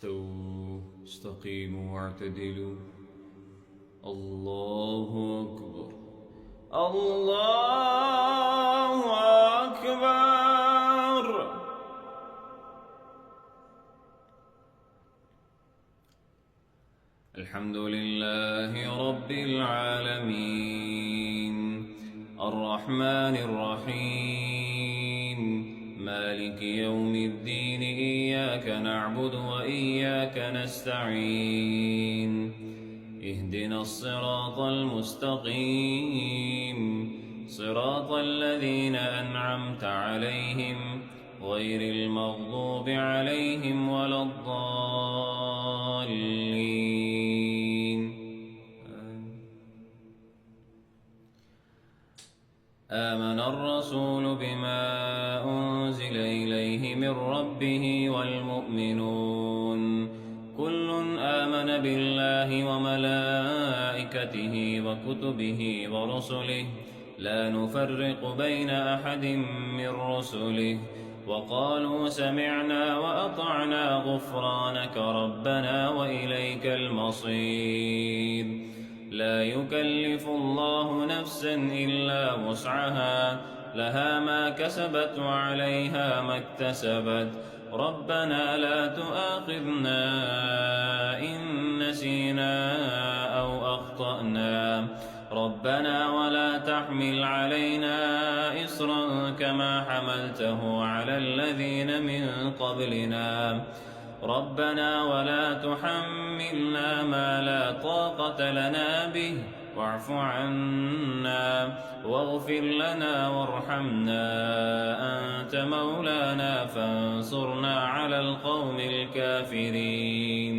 استووا استقيموا واعتدلوا. الله أكبر الله أكبر. الحمد لله رب العالمين الرحمن الرحيم مالك يوم الدين إياك نعبد وإياك نستعين اهدنا الصراط المستقيم صراط الذين أنعمت عليهم غير المغضوب عليهم ولا الضالين. آمن الرسول بما أنزل إليه من ربه والمؤمنون كل آمن بالله وملائكته وكتبه ورسله لا نفرق بين أحد من رسله وقالوا سمعنا وأطعنا غفرانك ربنا وإليك المصير. لا يكلف الله نفسا إلا وسعها لها ما كسبت وعليها ما اكتسبت ربنا لا تؤاخذنا إن نسينا أو أخطأنا ربنا ولا تحمل علينا إصرا كما حملته على الذين من قبلنا ربنا ولا تحملنا ما لا طاقة لنا به واعف عنا واغفر لنا وارحمنا أنت مولانا فانصرنا على القوم الكافرين.